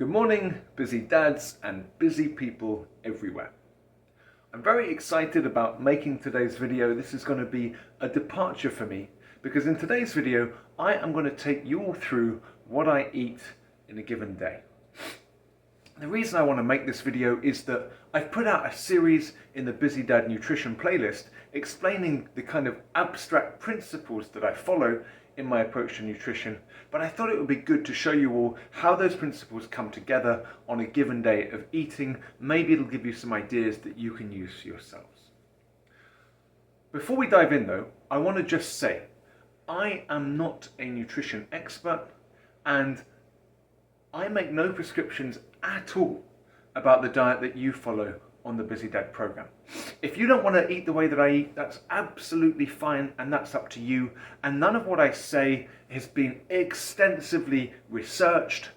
Good morning, busy dads and busy people everywhere. I'm very excited about making today's video. This is going to be a departure for me because in today's video I am going to take you all through what I eat in a given day. The reason I want to make this video is that I've put out a series in the Busy Dad Nutrition playlist explaining the kind of abstract principles that I follow in my approach to nutrition, but I thought it would be good to show you all how those principles come together on a given day of eating. Maybe it'll give you some ideas that you can use for yourselves. Before we dive in though, I want to just say, I am not a nutrition expert and I make no prescriptions at all about the diet that you follow on the Busy Dad program. If you don't want to eat the way that I eat, that's absolutely fine and that's up to you. And none of what I say has been extensively researched.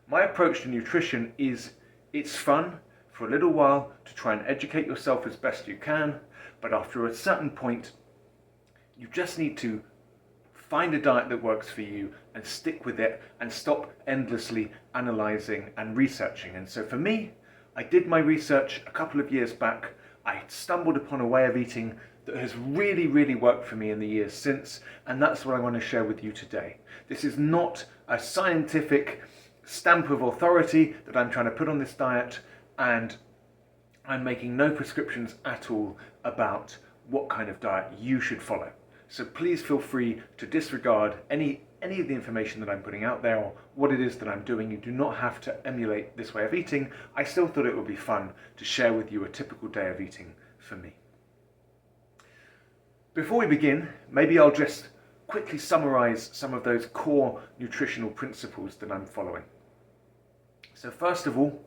My approach to nutrition is it's fun for a little while to try and educate yourself as best you can, but after a certain point, you just need to find a diet that works for you and stick with it and stop endlessly analysing and researching. And so for me, I did my research a couple of years back. I stumbled upon a way of eating that has really worked for me in the years since, and that's what I want to share with you today. This is not a scientific stamp of authority that I'm trying to put on this diet, and I'm making no prescriptions at all about what kind of diet you should follow. So please feel free to disregard any of the information that I'm putting out there or what it is that I'm doing. You do not have to emulate this way of eating. I still thought it would be fun to share with you a typical day of eating for me. Before we begin, maybe I'll just quickly summarize some of those core nutritional principles that I'm following. So first of all,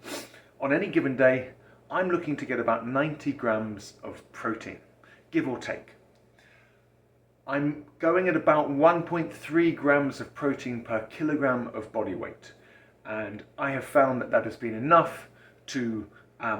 on any given day, I'm looking to get about 90 grams of protein, give or take. I'm going at about 1.3 grams of protein per kilogram of body weight, and I have found that that has been enough to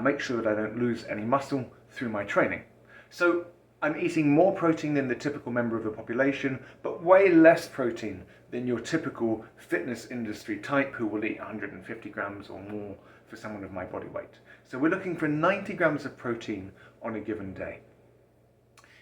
make sure that I don't lose any muscle through my training. So I'm eating more protein than the typical member of the population, but way less protein than your typical fitness industry type who will eat 150 grams or more for someone of my body weight. So we're looking for 90 grams of protein on a given day.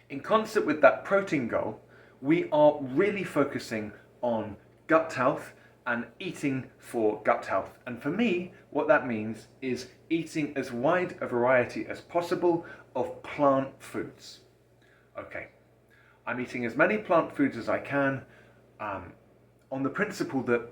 In concert with that protein goal, we are really focusing on gut health and eating for gut health. And for me, what that means is eating as wide a variety as possible of plant foods. Okay, I'm eating as many plant foods as I can on the principle that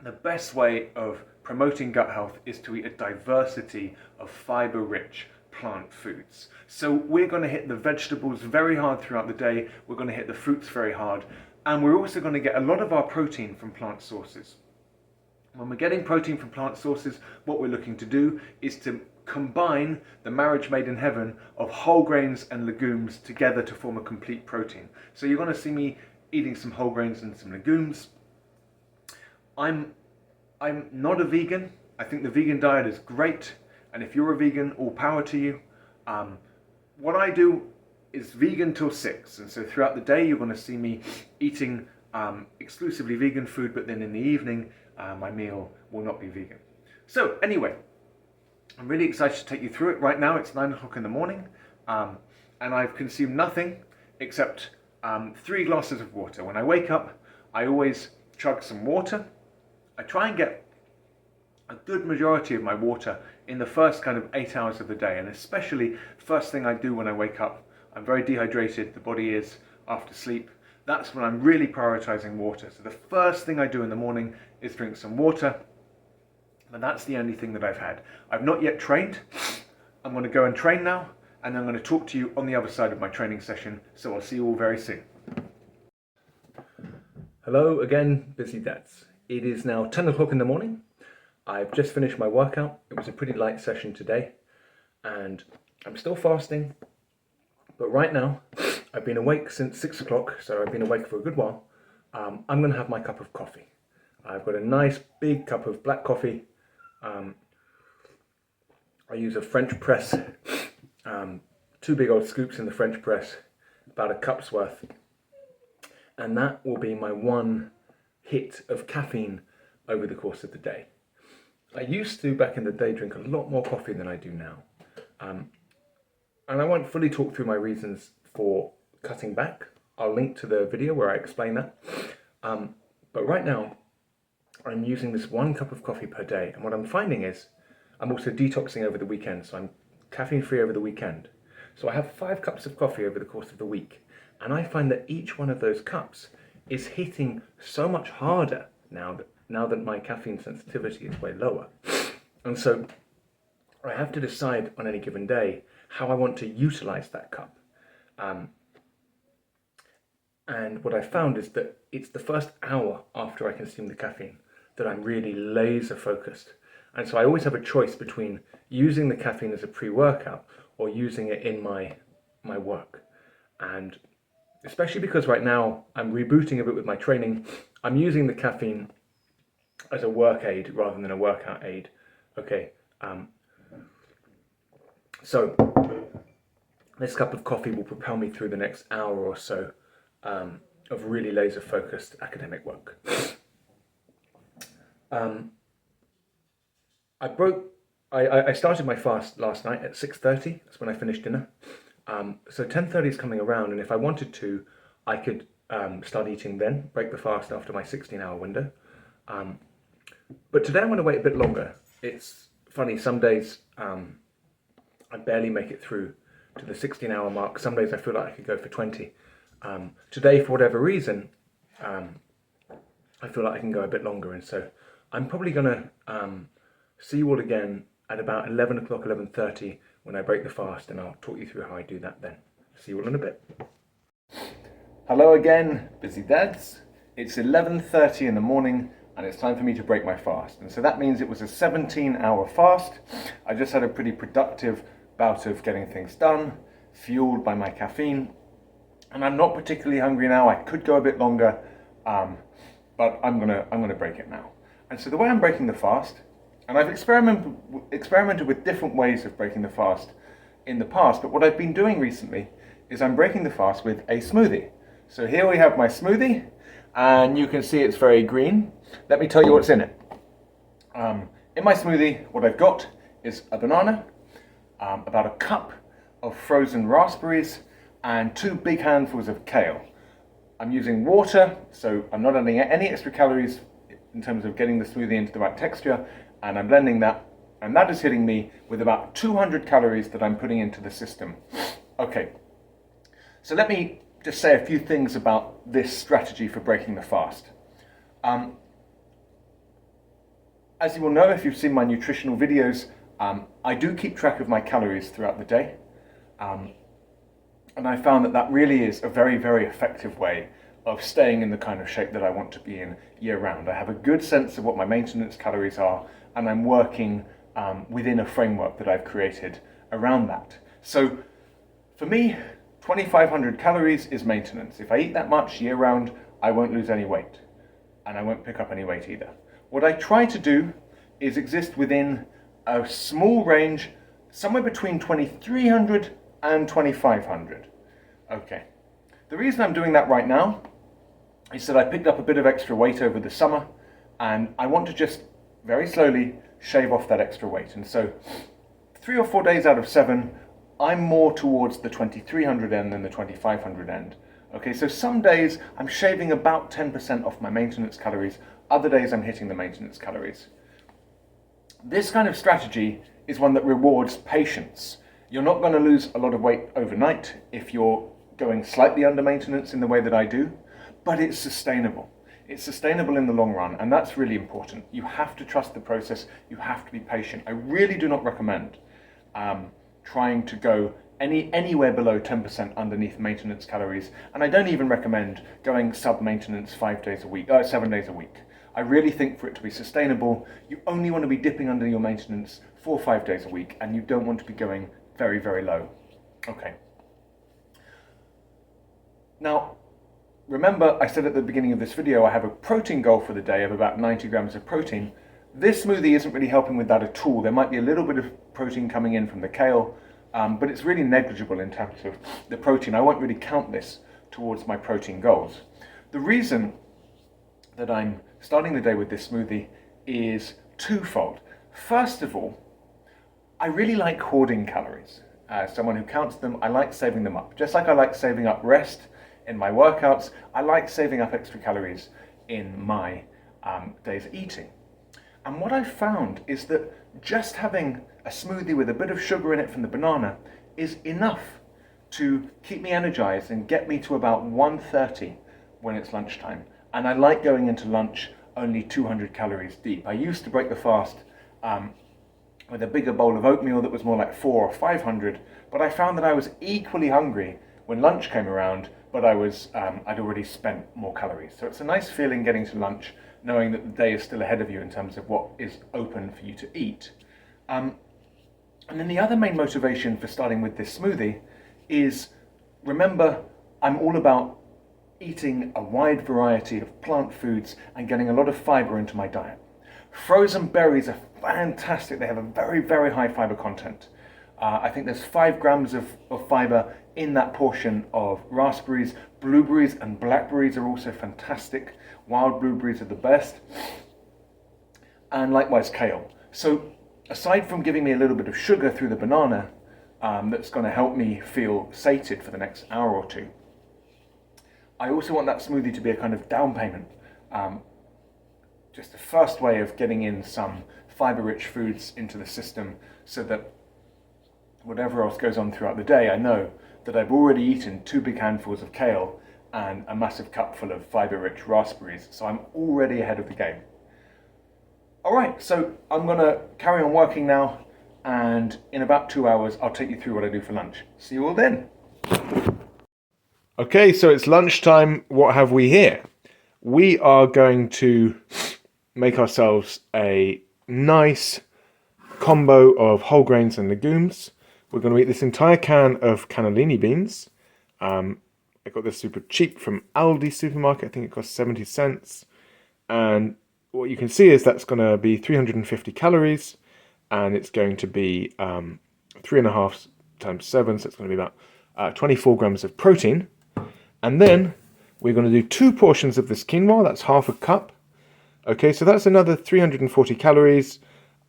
the best way of promoting gut health is to eat a diversity of fiber-rich plant foods. So we're going to hit the vegetables very hard throughout the day, we're going to hit the fruits very hard, and we're also going to get a lot of our protein from plant sources. When we're getting protein from plant sources, what we're looking to do is to combine the marriage made in heaven of whole grains and legumes together to form a complete protein. So you're going to see me eating some whole grains and some legumes. I'm not a vegan. I think the vegan diet is great. And if you're a vegan, all power to you. What I do is vegan till 6. And so throughout the day, you're going to see me eating exclusively vegan food, but then in the evening, my meal will not be vegan. So anyway, I'm really excited to take you through it. Right now, it's 9 o'clock in the morning, and I've consumed nothing except 3 glasses of water. When I wake up, I always chug some water. I try and get a good majority of my water in the first kind of 8 hours of the day, and especially first thing I do when I wake up. I'm very dehydrated, the body is after sleep. That's when I'm really prioritizing water. So the first thing I do in the morning is drink some water, and that's the only thing that I've had. I've not yet trained. I'm going to go and train now, and I'm going to talk to you on the other side of my training session, so I'll see you all very soon. Hello again, busy dads. It is now 10 o'clock in the morning. I've just finished my workout. It was a pretty light session today, and I'm still fasting, but right now I've been awake since 6 o'clock, so I've been awake for a good while. I'm going to have my cup of coffee. I've got a nice big cup of black coffee. I use a French press, 2 big old scoops in the French press, about a cup's worth, and that will be my one hit of caffeine over the course of the day. I used to, back in the day, drink a lot more coffee than I do now. And I won't fully talk through my reasons for cutting back. I'll link to the video where I explain that. But right now, I'm using this 1 cup of coffee per day. And what I'm finding is I'm also detoxing over the weekend. So I'm caffeine free over the weekend. So I have 5 cups of coffee over the course of the week. And I find that each one of those cups is hitting so much harder now that my caffeine sensitivity is way lower. And so I have to decide on any given day how I want to utilize that cup. And what I found is that it's the first hour after I consume the caffeine that I'm really laser focused. And so I always have a choice between using the caffeine as a pre-workout or using it in my work. And especially because right now I'm rebooting a bit with my training, I'm using the caffeine as a work aid rather than a workout aid. Okay, so this cup of coffee will propel me through the next hour or so of really laser focused academic work. I started my fast last night at 6:30. That's when I finished dinner. So 10:30 is coming around, and if I wanted to, I could start eating then, break the fast after my 16-hour window. But today I'm going to wait a bit longer. It's funny, some days I barely make it through to the 16-hour mark. Some days I feel like I could go for 20. Today, for whatever reason, I feel like I can go a bit longer, and so I'm probably going to see you all again at about 11 o'clock, 11:30 when I break the fast, and I'll talk you through how I do that then. See you all in a bit. Hello again, busy dads. It's 11:30 in the morning, and it's time for me to break my fast. And so that means it was a 17-hour fast. I just had a pretty productive bout of getting things done, fueled by my caffeine. And I'm not particularly hungry now. I could go a bit longer, but I'm gonna break it now. And so the way I'm breaking the fast, and I've experimented with different ways of breaking the fast in the past, but what I've been doing recently is I'm breaking the fast with a smoothie. So here we have my smoothie, and you can see it's very green. Let me tell you what's in it. In my smoothie, what I've got is a banana, about a cup of frozen raspberries, and 2 big handfuls of kale. I'm using water, so I'm not adding any extra calories in terms of getting the smoothie into the right texture, and I'm blending that, and that is hitting me with about 200 calories that I'm putting into the system. Okay, so let me just say a few things about this strategy for breaking the fast. As you will know, if you've seen my nutritional videos, I do keep track of my calories throughout the day. And I found that really is a very, very effective way of staying in the kind of shape that I want to be in year round. I have a good sense of what my maintenance calories are, and I'm working within a framework that I've created around that. So for me, 2,500 calories is maintenance. If I eat that much year round, I won't lose any weight, and I won't pick up any weight either. What I try to do is exist within a small range, somewhere between 2,300 and 2,500. Okay. The reason I'm doing that right now is that I picked up a bit of extra weight over the summer, and I want to just very slowly shave off that extra weight. And so 3 or 4 days out of 7, I'm more towards the 2,300 end than the 2,500 end. Okay, so some days I'm shaving about 10% off my maintenance calories, other days I'm hitting the maintenance calories. This kind of strategy is one that rewards patience. You're not going to lose a lot of weight overnight if you're going slightly under maintenance in the way that I do, but it's sustainable. It's sustainable in the long run, and that's really important. You have to trust the process. You have to be patient. I really do not recommend trying to go anywhere below 10% underneath maintenance calories, and I don't even recommend going sub-maintenance 7 days a week. I really think for it to be sustainable, you only want to be dipping under your maintenance 4 or 5 days a week, and you don't want to be going very, very low. Okay. Now, remember I said at the beginning of this video I have a protein goal for the day of about 90 grams of protein. This smoothie isn't really helping with that at all. There might be a little bit of protein coming in from the kale, but it's really negligible in terms of the protein. I won't really count this towards my protein goals. The reason that I'm starting the day with this smoothie is twofold. First of all, I really like hoarding calories. As someone who counts them, I like saving them up. Just like I like saving up rest in my workouts, I like saving up extra calories in my days eating. And what I found is that just having a smoothie with a bit of sugar in it from the banana is enough to keep me energized and get me to about 1:30 when it's lunchtime. And I like going into lunch only 200 calories deep. I used to break the fast with a bigger bowl of oatmeal that was more like 400 or 500, but I found that I was equally hungry when lunch came around, but I'd already spent more calories. So it's a nice feeling getting to lunch, knowing that the day is still ahead of you in terms of what is open for you to eat. And then the other main motivation for starting with this smoothie is, remember, I'm all about eating a wide variety of plant foods and getting a lot of fiber into my diet. Frozen berries are fantastic. They have a very, very high fiber content. I think there's 5 grams of fiber in that portion of raspberries. Blueberries and blackberries are also fantastic. Wild blueberries are the best. And likewise kale. So aside from giving me a little bit of sugar through the banana, that's going to help me feel sated for the next hour or two, I also want that smoothie to be a kind of down payment. Just the first way of getting in some fiber-rich foods into the system so that whatever else goes on throughout the day, I know that I've already eaten 2 big handfuls of kale and a massive cupful of fiber-rich raspberries, so I'm already ahead of the game. All right, so I'm gonna carry on working now, and in about 2 hours, I'll take you through what I do for lunch. See you all then. Okay, so it's lunchtime. What have we here? We are going to make ourselves a nice combo of whole grains and legumes. We're going to eat this entire can of cannellini beans. I got this super cheap from Aldi supermarket. I think it cost 70 cents. And what you can see is that's going to be 350 calories. And it's going to be 3.5 times 7. So it's going to be about 24 grams of protein. And then we're going to do 2 portions of this quinoa. That's half a cup. Okay, so that's another 340 calories.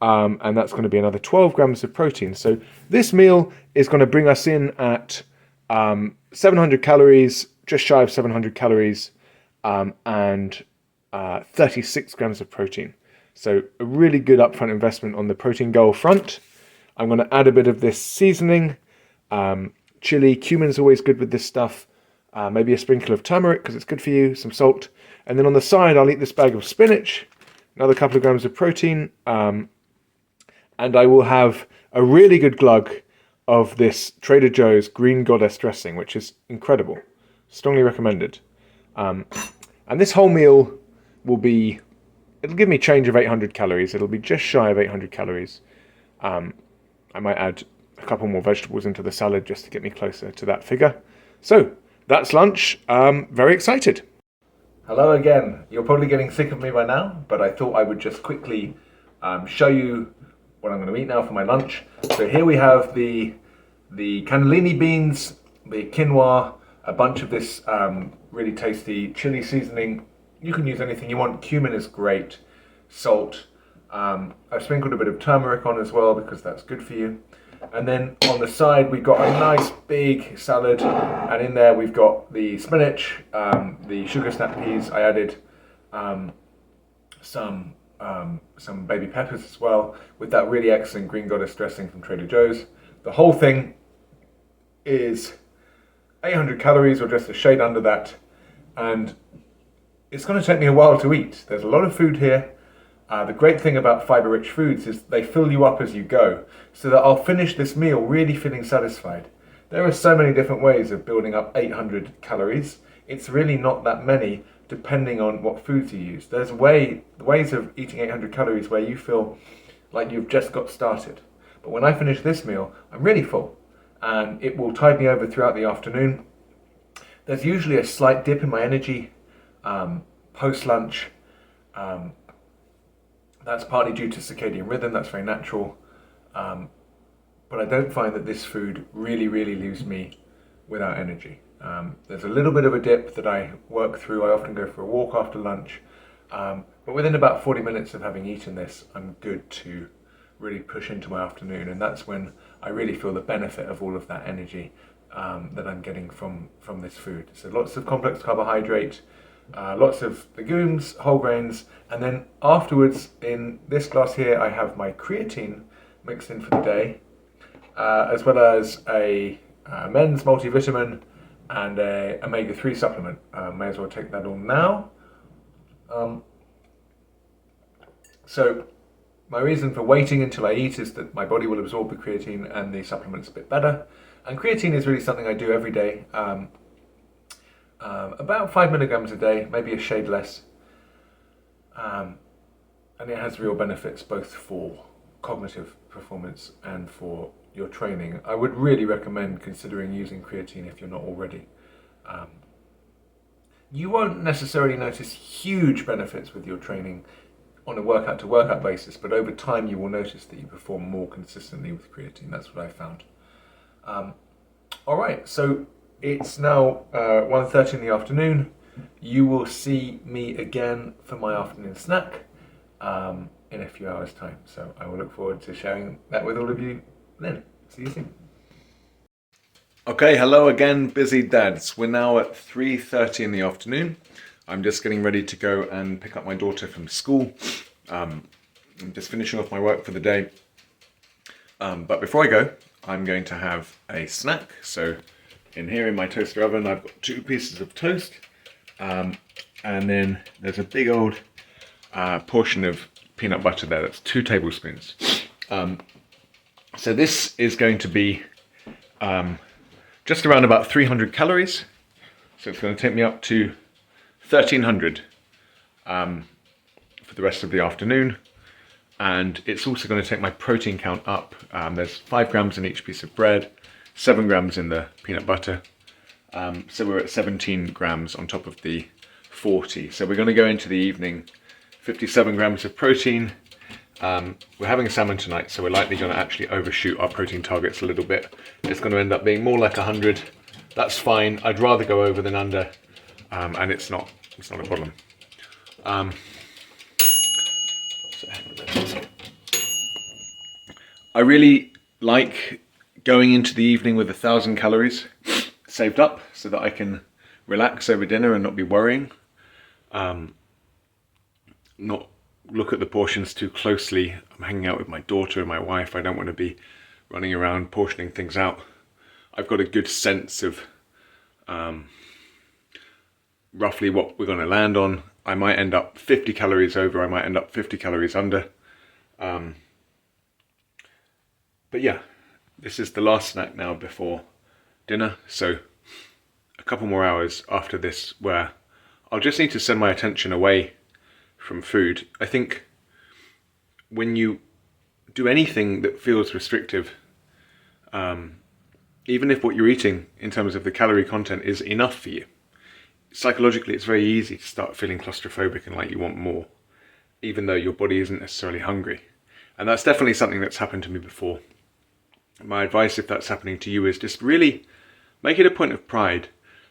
And that's going to be another 12 grams of protein. So this meal is going to bring us in at 700 calories, just shy of 700 calories, and 36 grams of protein. So a really good upfront investment on the protein goal front. I'm going to add a bit of this seasoning. Chili, cumin is always good with this stuff. Maybe a sprinkle of turmeric because it's good for you, some salt. And then on the side, I'll eat this bag of spinach, another couple of grams of protein, and I will have a really good glug of this Trader Joe's Green Goddess dressing, which is incredible. Strongly recommended. And this whole meal will be, it'll give me a change of 800 calories. It'll be just shy of 800 calories. I might add a couple more vegetables into the salad just to get me closer to that figure. So that's lunch. Very excited. Hello again. You're probably getting sick of me by now, but I thought I would just quickly show you what I'm going to eat now for my lunch. So here we have the cannellini beans, the quinoa, a bunch of this really tasty chili seasoning. You can use anything you want. Cumin is great. Salt. I've sprinkled a bit of turmeric on as well because that's good for you. And then on the side we've got a nice big salad, and in there we've got the spinach, the sugar snap peas. I added some baby peppers as well, with that really excellent Green Goddess dressing from Trader Joe's. The whole thing is 800 calories or just a shade under that, and it's going to take me a while to eat. There's a lot of food here. The great thing about fiber-rich foods is they fill you up as you go, so that I'll finish this meal really feeling satisfied. There are so many different ways of building up 800 calories. It's really not that many, depending on what foods you use. There's ways of eating 800 calories where you feel like you've just got started. But when I finish this meal, I'm really full, and it will tide me over throughout the afternoon. There's usually a slight dip in my energy post-lunch. That's partly due to circadian rhythm, that's very natural. But I don't find that this food really leaves me without energy. There's a little bit of a dip that I work through. I often go for a walk after lunch. But within about 40 minutes of having eaten this, I'm good to really push into my afternoon, and that's when I really feel the benefit of all of that energy that I'm getting from this food. So lots of complex carbohydrate, lots of legumes, whole grains, and then afterwards in this glass here I have my creatine mixed in for the day, as well as a men's multivitamin and a omega-3 supplement. May as well take that all now. So my reason for waiting until I eat is that my body will absorb the creatine and the supplements a bit better. And creatine is really something I do every day, about 5 milligrams a day, maybe a shade less. And it has real benefits both for cognitive performance and for your training. I would really recommend considering using creatine if you're not already. You won't necessarily notice huge benefits with your training on a workout to workout basis, but over time you will notice that you perform more consistently with creatine. That's what I found. All right, so it's now 1:30 in the afternoon. You will see me again for my afternoon snack in a few hours' time. So I will look forward to sharing that with all of you then. See you soon. Okay, hello again, busy dads. We're now at 3:30 in the afternoon. I'm just getting ready to go and pick up my daughter from school. I'm just finishing off my work for the day. But before I go, I'm going to have a snack. So in here in my toaster oven, I've got 2 pieces of toast. And then there's a big old portion of peanut butter there. That's 2 tablespoons. So this is going to be just around about 300 calories. So it's going to take me up to 1,300 for the rest of the afternoon. And it's also going to take my protein count up. There's 5 grams in each piece of bread, 7 grams in the peanut butter. So we're at 17 grams on top of the 40. So we're going to go into the evening 57 grams of protein. We're having salmon tonight, so we're likely going to actually overshoot our protein targets a little bit. It's going to end up being more like 100. That's fine. I'd rather go over than under, and it's not a problem. I really like going into the evening with 1,000 calories saved up so that I can relax over dinner and not be worrying. Not look at the portions too closely. I'm hanging out with my daughter and my wife. I don't want to be running around portioning things out. I've got a good sense of roughly what we're going to land on. I might end up 50 calories over, I might end up 50 calories under. But yeah, this is the last snack now before dinner. So a couple more hours after this where I'll just need to send my attention away from food. I think when you do anything that feels restrictive, even if what you're eating in terms of the calorie content is enough for you, psychologically it's very easy to start feeling claustrophobic and like you want more, even though your body isn't necessarily hungry. And that's definitely something that's happened to me before. My advice, if that's happening to you, is just really make it a point of pride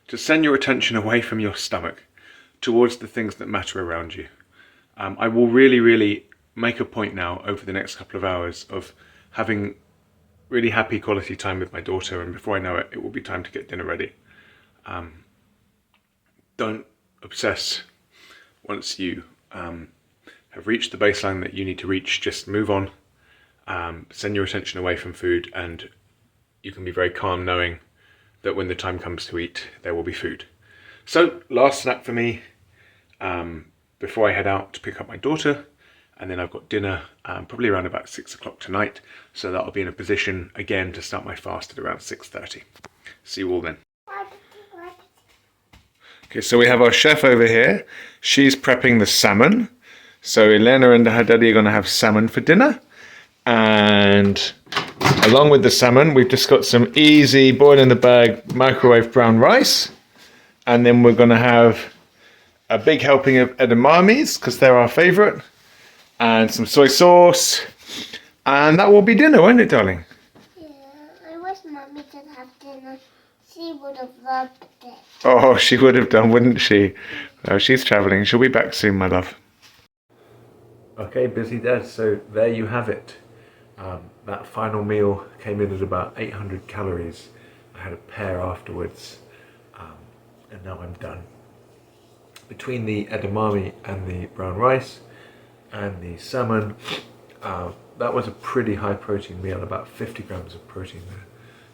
to send your attention away from your stomach towards the things that matter around you. I will really make a point now over the next couple of hours of having really happy quality time with my daughter, and before I know it, it will be time to get dinner ready. Don't obsess once you have reached the baseline that you need to reach. Just move on, send your attention away from food, and you can be very calm knowing that when the time comes to eat, there will be food. So last snack for me before I head out to pick up my daughter, and then I've got dinner probably around about 6 o'clock tonight, so that I'll be in a position again to start my fast at around 6:30. See you all then. Okay, so we have our chef over here. She's prepping the salmon. So Elena and her daddy are going to have salmon for dinner. And along with the salmon, we've just got some easy boil in the bag microwave brown rice. And then we're going to have a big helping of edamames, because they're our favourite. And some soy sauce. And that will be dinner, won't it, darling? Yeah, I wish Mummy could have dinner. She would have loved it. Oh, she would have done, wouldn't she? Well, she's travelling. She'll be back soon, my love. Okay, busy dad. So there you have it. That final meal came in at about 800 calories. I had a pear afterwards, and now I'm done. Between the edamame and the brown rice and the salmon, that was a pretty high protein meal, about 50 grams of protein there.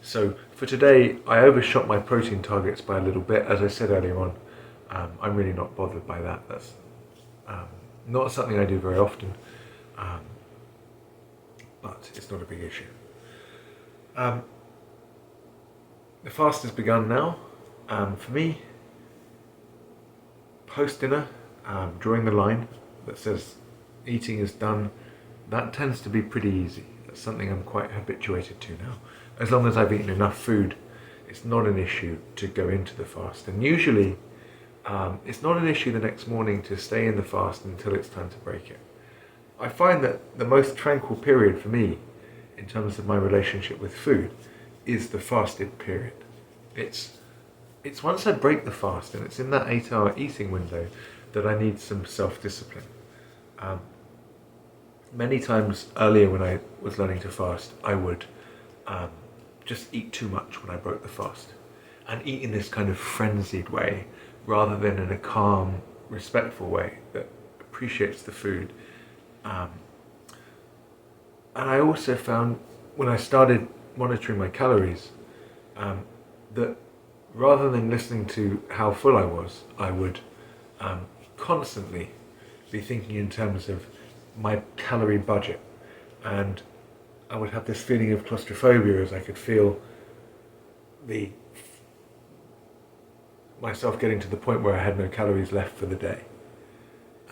So for today, I overshot my protein targets by a little bit. As I said earlier on, I'm really not bothered by that. That's not something I do very often, but it's not a big issue. The fast has begun now. For me, post-dinner, drawing the line that says eating is done, that tends to be pretty easy. That's something I'm quite habituated to now. As long as I've eaten enough food, it's not an issue to go into the fast. And usually, it's not an issue the next morning to stay in the fast until it's time to break it. I find that the most tranquil period for me, in terms of my relationship with food, is the fasted period. It's once I break the fast, and it's in that 8-hour eating window, that I need some self-discipline. Many times earlier when I was learning to fast, I would just eat too much when I broke the fast, and eat in this kind of frenzied way rather than in a calm, respectful way that appreciates the food. And I also found when I started monitoring my calories that rather than listening to how full I would constantly be thinking in terms of my calorie budget, and I would have this feeling of claustrophobia as I could feel myself getting to the point where I had no calories left for the day,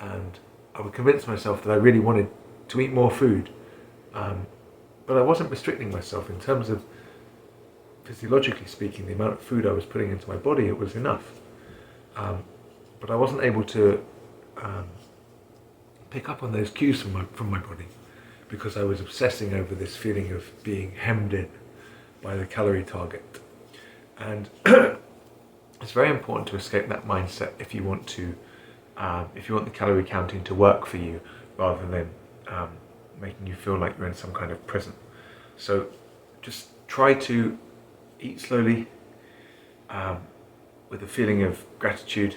and I would convince myself that I really wanted to eat more food, but I wasn't restricting myself. In terms of physiologically speaking, the amount of food I was putting into my body, it was enough, but I wasn't able to pick up on those cues from my body, because I was obsessing over this feeling of being hemmed in by the calorie target. And it's very important to escape that mindset if you want the calorie counting to work for you, rather than making you feel like you're in some kind of prison. So just try to eat slowly, with a feeling of gratitude,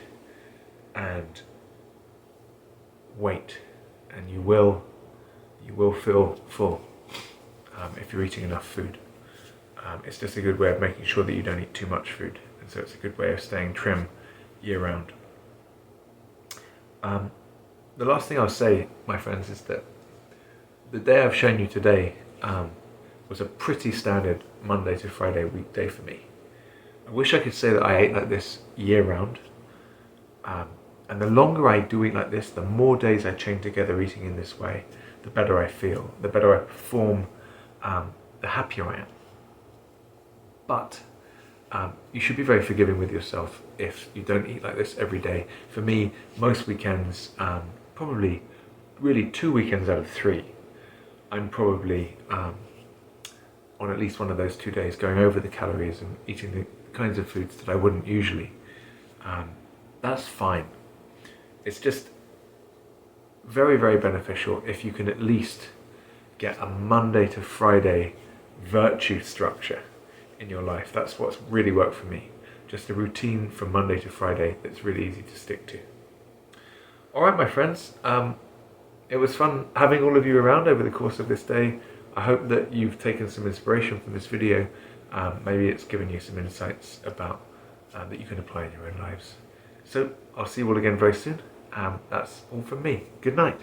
and wait, and you will feel full if you're eating enough food. It's just a good way of making sure that you don't eat too much food, and so it's a good way of staying trim year round. The last thing I'll say, my friends, is that the day I've shown you today was a pretty standard Monday to Friday weekday for me. I wish I could say that I ate like this year round, and the longer I do eat like this, the more days I chain together eating in this way, the better I feel, the better I perform, the happier I am. But you should be very forgiving with yourself if you don't eat like this every day. For me, most weekends, probably really 2 weekends out of 3, I'm probably on at least one of those 2 days going over the calories and eating the kinds of foods that I wouldn't usually. That's fine. It's just very, very beneficial if you can at least get a Monday to Friday virtue structure in your life. That's what's really worked for me. Just a routine from Monday to Friday that's really easy to stick to. Alright, my friends, it was fun having all of you around over the course of this day. I hope that you've taken some inspiration from this video. Maybe it's given you some insights about that you can apply in your own lives. So I'll see you all again very soon. That's all from me. Good night.